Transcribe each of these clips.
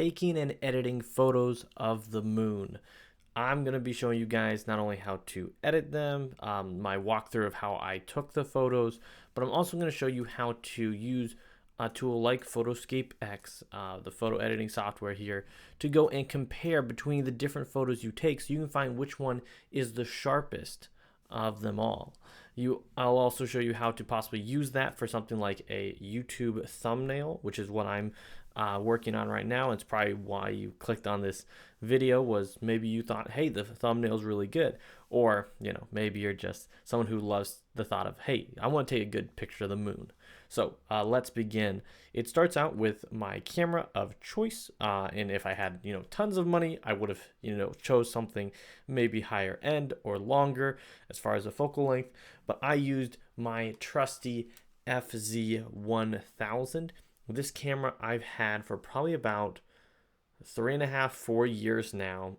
taking and editing photos of the moon. I'm going to be showing you guys not only how to edit them, my walkthrough of how I took the photos, but I'm also going to show you how to use a tool like PhotoScape X, the photo editing software here, to go and compare between the different photos you take so you can find which one is the sharpest of them all. I'll also show you how to possibly use that for something like a YouTube thumbnail, which is what I'm working on right now. It's probably why you clicked on this video, was maybe you thought, hey, the thumbnail's really good, or maybe you're just someone who loves the thought of, hey, I want to take a good picture of the moon. So let's begin. It starts out with my camera of choice, and if I had tons of money, I would have chose something maybe higher end or longer as far as the focal length, but I used my trusty FZ1000. This camera I've had for probably about 3.5, 4 years now,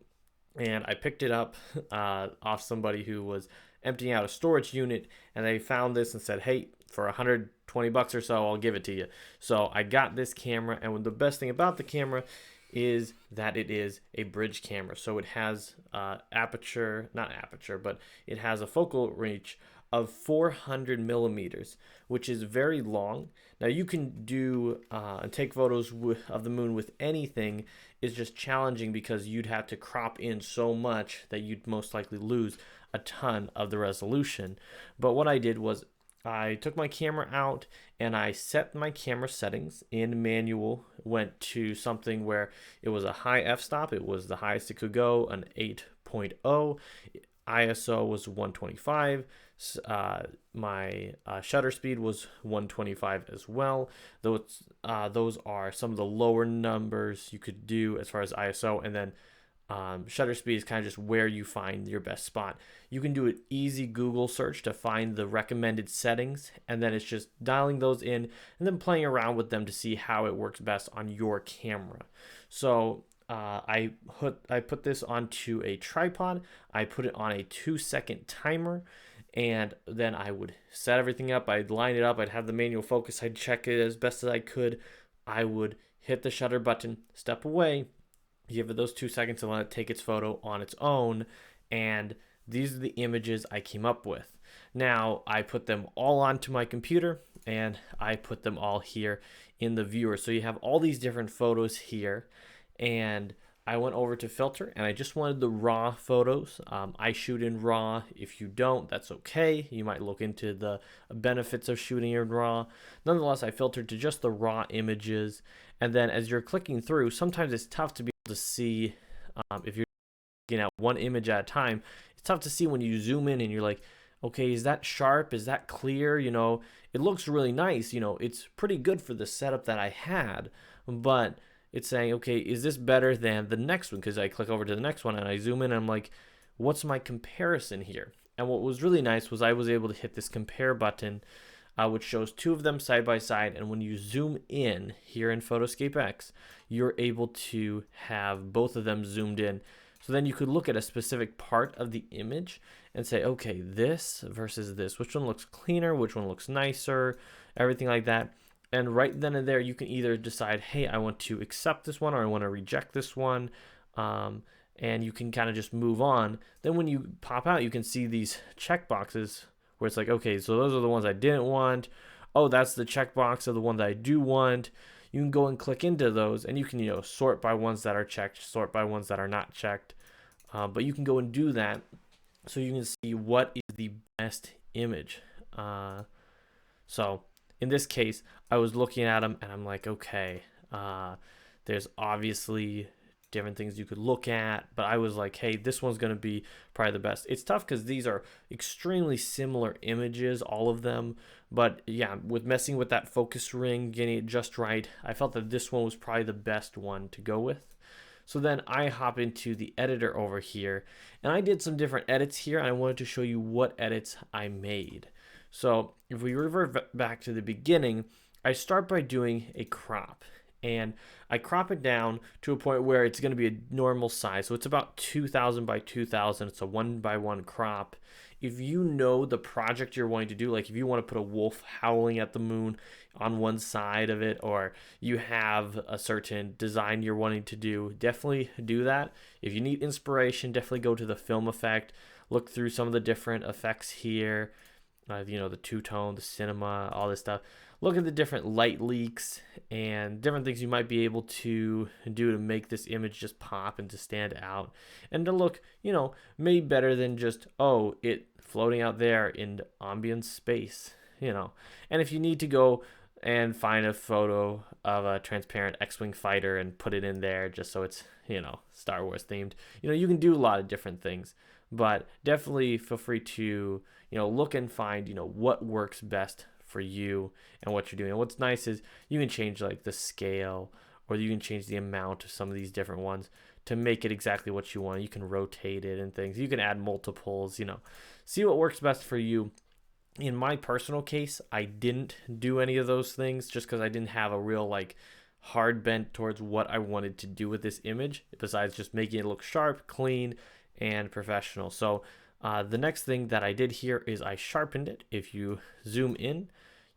and I picked it up off somebody who was emptying out a storage unit, and they found this and said, hey, for 120 bucks or so, I'll give it to you. So I got this camera, and the best thing about the camera is that it is a bridge camera. So it has not aperture, but it has a focal reach of 400 millimeters, which is very long. Now you can do and take photos of the moon with anything. Is just challenging because you'd have to crop in so much that you'd most likely lose a ton of the resolution. But what I did was I took my camera out and I set my camera settings in manual, went to something where it was a high f-stop. It was the highest it could go, an 8.0. ISO was 125. My shutter speed was 125 as well. Those are some of the lower numbers you could do as far as ISO, and then shutter speed is kind of just where you find your best spot. You can do an easy Google search to find the recommended settings, and then it's just dialing those in and then playing around with them to see how it works best on your camera. So I put this onto a tripod. I put it on a 2-second timer, and then I would set everything up. I'd line it up. I'd have the manual focus. I'd check it as best as I could. I would hit the shutter button, step away, give it those 2 seconds and let it take its photo on its own. And these are the images I came up with. Now I put them all onto my computer, and I put them all here in the viewer. So you have all these different photos here, and I went over to filter, and I just wanted the raw photos. I shoot in RAW. If you don't, that's okay. You might look into the benefits of shooting in RAW. Nonetheless, I filtered to just the raw images. And then as you're clicking through, sometimes it's tough to be able to see if you're looking at one image at a time. It's tough to see when you zoom in and you're like, okay, is that sharp? Is that clear? It looks really nice. It's pretty good for the setup that I had, but it's saying, okay, is this better than the next one? Because I click over to the next one and I zoom in and I'm like, what's my comparison here? And what was really nice was I was able to hit this compare button, which shows two of them side by side. And when you zoom in here in PhotoScape X, you're able to have both of them zoomed in. So then you could look at a specific part of the image and say, okay, this versus this, which one looks cleaner, which one looks nicer, everything like that. And right then and there, you can either decide, hey, I want to accept this one or I want to reject this one. And you can kind of just move on. Then when you pop out, you can see these check boxes where it's like, okay, so those are the ones I didn't want. Oh, that's the checkbox of the one that I do want. You can go and click into those, and you can sort by ones that are checked, sort by ones that are not checked. But you can go and do that so you can see what is the best image. So in this case, I was looking at them and I'm like, okay, there's obviously different things you could look at, but I was like, hey, this one's going to be probably the best. It's tough because these are extremely similar images, all of them. But yeah, with messing with that focus ring, getting it just right, I felt that this one was probably the best one to go with. So then I hop into the editor over here, and I did some different edits here, and I wanted to show you what edits I made. So if we revert back to the beginning, I start by doing a crop. and I crop it down to a point where it's going to be a normal size. So it's about 2000 by 2000. It's a 1 by 1 crop. If you know the project you're wanting to do, like if you want to put a wolf howling at the moon on one side of it, or you have a certain design you're wanting to do, definitely do that. If you need inspiration, definitely go to the film effect, look through some of the different effects here, the two-tone, the cinema, all this stuff. Look at the different light leaks and different things you might be able to do to make this image just pop and to stand out and to look, maybe better than just, it floating out there in ambient space, And if you need to go and find a photo of a transparent X-Wing fighter and put it in there just so it's, Star Wars themed, you can do a lot of different things. But definitely feel free to, look and find, what works best for you and what you're doing. And what's nice is you can change like the scale, or you can change the amount of some of these different ones to make it exactly what you want. You can rotate it and things. You can add multiples, see what works best for you. In my personal case, I didn't do any of those things just because I didn't have a real hard bent towards what I wanted to do with this image, besides just making it look sharp, clean, and professional. So the next thing that I did here is I sharpened it. If you zoom in,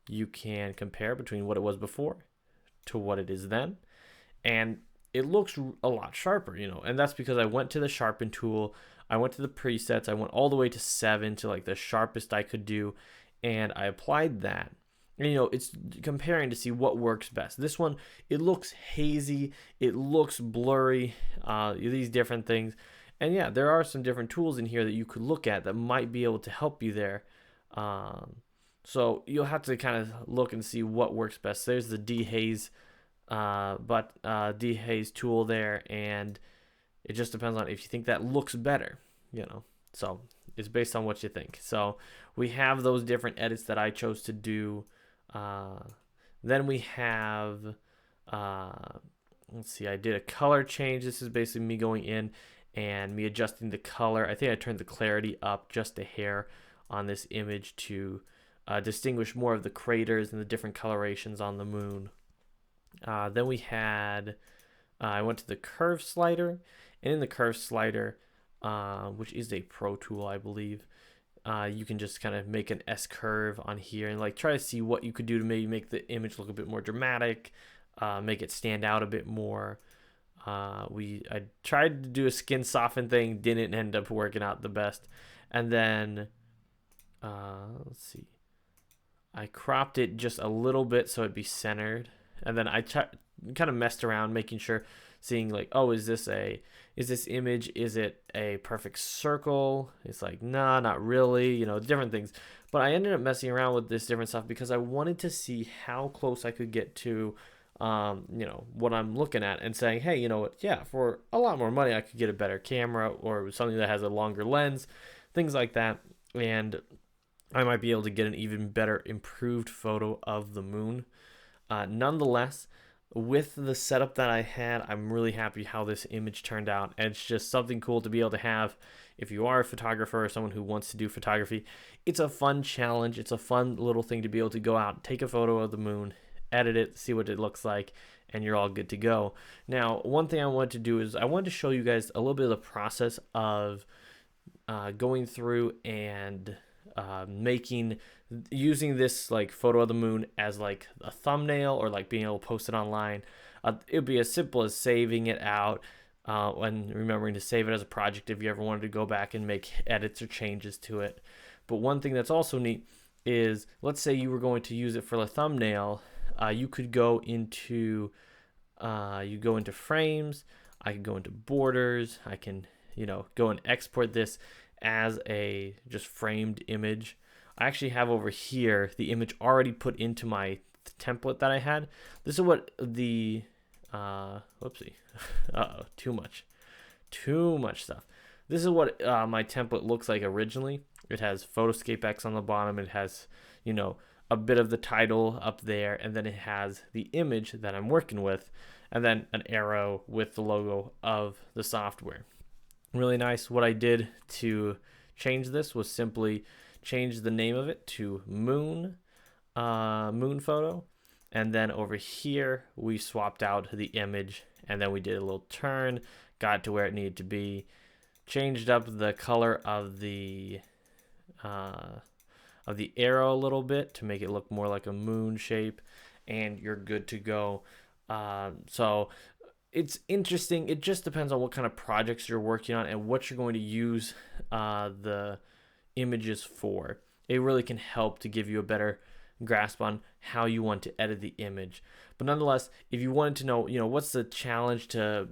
you can compare between what it was before to what it is then. And it looks a lot sharper, and that's because I went to the sharpen tool. I went to the presets. I went all the way to 7 to the sharpest I could do. And I applied that. And, it's comparing to see what works best. This one, it looks hazy. It looks blurry. These different things. And yeah, there are some different tools in here that you could look at that might be able to help you there. So you'll have to kind of look and see what works best. There's the dehaze, dehaze tool there, and it just depends on if you think that looks better, So it's based on what you think. So we have those different edits that I chose to do. Then we have, let's see, I did a color change. This is basically me going in and me adjusting the color. I think I turned the clarity up just a hair on this image to distinguish more of the craters and the different colorations on the moon. Then we had, I went to the curve slider, and in the curve slider, which is a Pro tool, I believe, you can just kind of make an S curve on here and try to see what you could do to maybe make the image look a bit more dramatic, make it stand out a bit more. I tried to do a skin soften thing, didn't end up working out the best. And then, let's see, I cropped it just a little bit so it'd be centered. And then I kind of messed around, making sure, seeing is this image, is it a perfect circle? It's nah, not really, different things. But I ended up messing around with this different stuff because I wanted to see how close I could get to what I'm looking at and saying, hey, yeah, for a lot more money, I could get a better camera or something that has a longer lens, things like that. And I might be able to get an even better improved photo of the moon. Nonetheless, with the setup that I had, I'm really happy how this image turned out. And it's just something cool to be able to have if you are a photographer or someone who wants to do photography. It's a fun challenge. It's a fun little thing to be able to go out, take a photo of the moon, edit it, see what it looks like, and you're all good to go. Now, one thing I wanted to do is I wanted to show you guys a little bit of the process of going through and using this photo of the moon as a thumbnail, or being able to post it online. It would be as simple as saving it out and remembering to save it as a project if you ever wanted to go back and make edits or changes to it. But one thing that's also neat is, let's say you were going to use it for a thumbnail. You could go into frames. I could go into borders. I can go and export this as a just framed image. I actually have over here the image already put into my template that I had. This is what the whoopsie, too much stuff. This is what my template looks like originally. It has PhotoScape X on the bottom. It has a bit of the title up there, and then it has the image that I'm working with, and then an arrow with the logo of the software. Really nice. What I did to change this was simply change the name of it to moon photo, And then over here, we swapped out the image, and then we did a little turn, got to where it needed to be, changed up the color of the arrow a little bit to make it look more like a moon shape, and you're good to go. So it's interesting. It just depends on what kind of projects you're working on and what you're going to use the images for. It really can help to give you a better grasp on how you want to edit the image. But nonetheless, if you wanted to know, what's the challenge to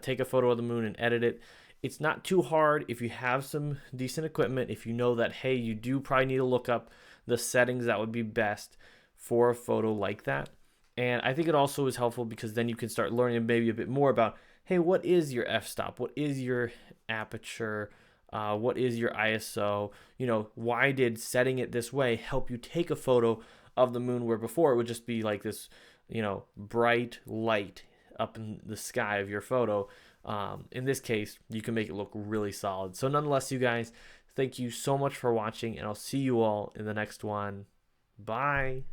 take a photo of the moon and edit it, it's not too hard if you have some decent equipment. If you know that, hey, you do probably need to look up the settings that would be best for a photo like that. And I think it also is helpful because then you can start learning maybe a bit more about, hey, what is your f-stop? What is your aperture? What is your ISO? Why did setting it this way help you take a photo of the moon where before it would just be like this, bright light up in the sky of your photo? In this case, you can make it look really solid. So nonetheless, you guys, thank you so much for watching, and I'll see you all in the next one. Bye.